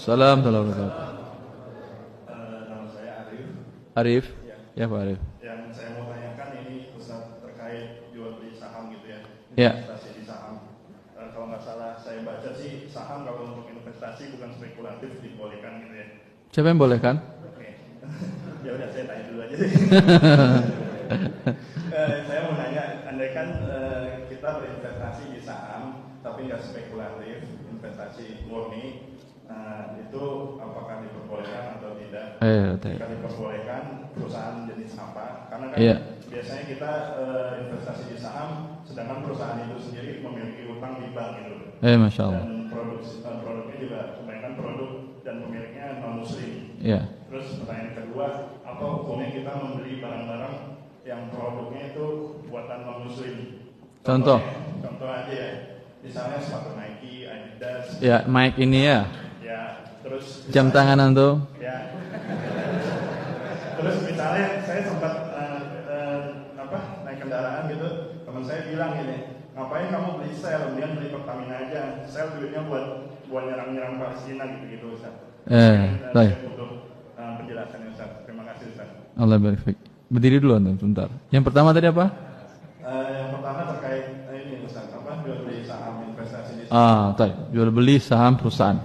Waalaikumsalam warahmatullahi wabarakatuh. Nama saya Arif. Arif? Ya Pak Arif. Yang saya mau tanyakan ini Ustaz terkait jual beli saham gitu ya. Ya. Investasi di saham. Kalau nggak salah saya baca sih saham kalau untuk investasi bukan spekulatif dibolehkan gitu ya. Siapa yang bolehkan? Oke. Ya udah saya tanya dulu aja. Saya mau nanya, andai kan kita berinvestasi di saham tapi nggak spekulatif, investasi murni, itu apakah diperbolehkan atau tidak? Jika diperbolehkan, perusahaan jenis apa? Karena kan biasanya kita investasi di saham, sedangkan perusahaan itu sendiri memiliki utang di bank gitu. Masya Allah. Dan produknya juga kebanyakan produk dan pemiliknya non muslim. Terus pertanyaan kedua, apa hukumnya kita membeli barang-barang yang produknya itu buatan non muslim? Contoh aja ya, misalnya sepatu Nike, Adidas. Ya, Mike ini ya. Ya, terus jam tanganan tuh. Ya. Terus misalnya saya sempat naik kendaraan gitu, teman saya bilang gini, ngapain kamu beli sel, kemudian beli Pertamina aja, sel duitnya buat nyerang-nyerang Palestina gitu Ustaz. Saya butuh penjelasannya Ustaz. Terima kasih Ustaz. Allah barik fiik. Berdiri dulu Anda sebentar. Yang pertama tadi apa? Yang pertama terkait ini Ustaz, jual beli saham investasi di saham. Jual beli saham perusahaan.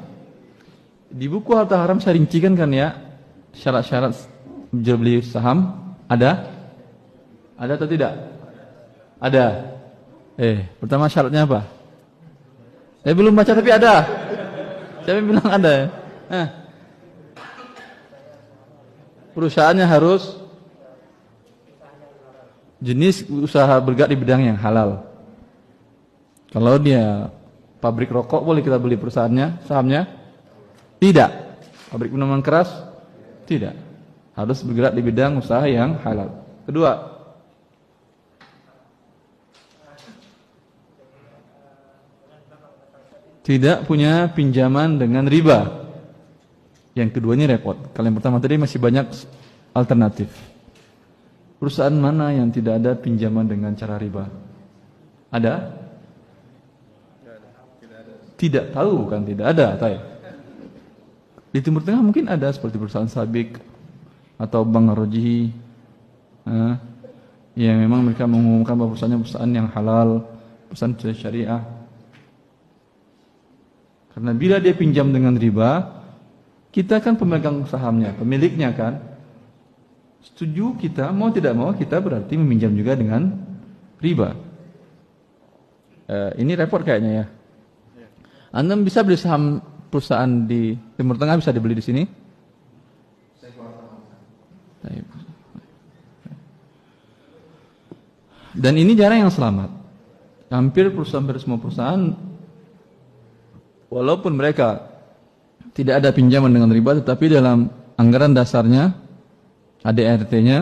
Di buku Harta Haram saya rincikan kan ya, syarat-syarat jual beli saham ada? Ada atau tidak? Ada. Pertama syaratnya apa? Saya belum baca tapi ada. Siapa yang bilang ada? Perusahaannya harus jenis usaha bergerak di bidang yang halal. Kalau dia pabrik rokok boleh kita beli perusahaannya, sahamnya? Tidak. Pabrik minuman keras? Tidak. Harus bergerak di bidang usaha yang halal. Kedua, tidak punya pinjaman dengan riba. Yang kedua ini repot. Kalau yang pertama tadi masih banyak alternatif. Perusahaan mana yang tidak ada pinjaman dengan cara riba? Ada? Tidak tahu kan, tidak ada. Di Timur Tengah mungkin ada seperti perusahaan Sabik atau Bank Rojihi, yang memang mereka mengumumkan bahwa perusahaan yang halal, perusahaan syariah. Karena bila dia pinjam dengan riba, kita kan pemegang sahamnya, pemiliknya kan. Setuju kita, mau tidak mau kita berarti meminjam juga dengan riba. Ini repot kayaknya ya. Anda bisa beli saham perusahaan di Timur Tengah, bisa dibeli di sini? Dan ini jarang yang selamat. Hampir semua perusahaan, walaupun mereka tidak ada pinjaman dengan riba, tetapi dalam anggaran dasarnya, ADRT-nya,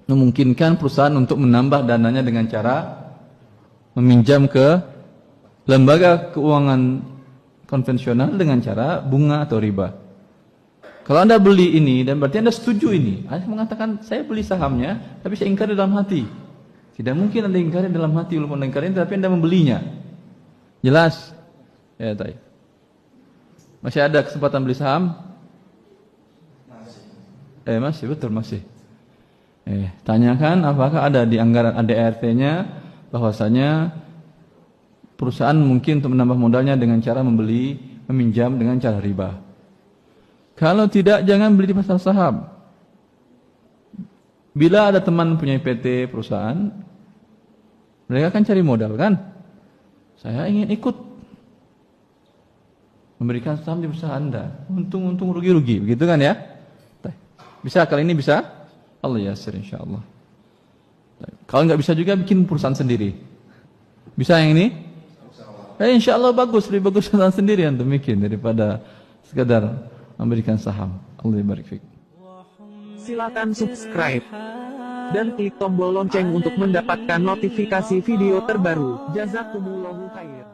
memungkinkan perusahaan untuk menambah dananya dengan cara meminjam ke lembaga keuangan konvensional dengan cara bunga atau riba. Kalau Anda beli ini, dan berarti Anda setuju ini. Anda mengatakan, saya beli sahamnya, tapi saya ingkari dalam hati. Tidak mungkin Anda ingkari dalam hati, walaupun Anda ingkari, tapi Anda membelinya. Jelas? Ya, masih ada kesempatan beli saham? Masih, betul masih. Tanyakan apakah ada di anggaran ADRT-nya bahwasanya perusahaan mungkin untuk menambah modalnya dengan cara meminjam dengan cara riba. Kalau tidak, jangan beli di pasar saham. Bila ada teman punya PT perusahaan, mereka kan cari modal kan? Saya ingin ikut memberikan saham di perusahaan Anda. Untung rugi-rugi, begitu kan ya? Bisa kali ini bisa? Allah yasir insyaallah. Kalau nggak bisa juga bikin perusahaan sendiri. Bisa yang ini? Insyaallah bagus, lebih bagus perusahaan sendiri yang bikin daripada sekadar memberikan saham. Allah barik fiik. Silakan subscribe dan klik tombol lonceng untuk mendapatkan notifikasi video terbaru. Jazakumullahu khair.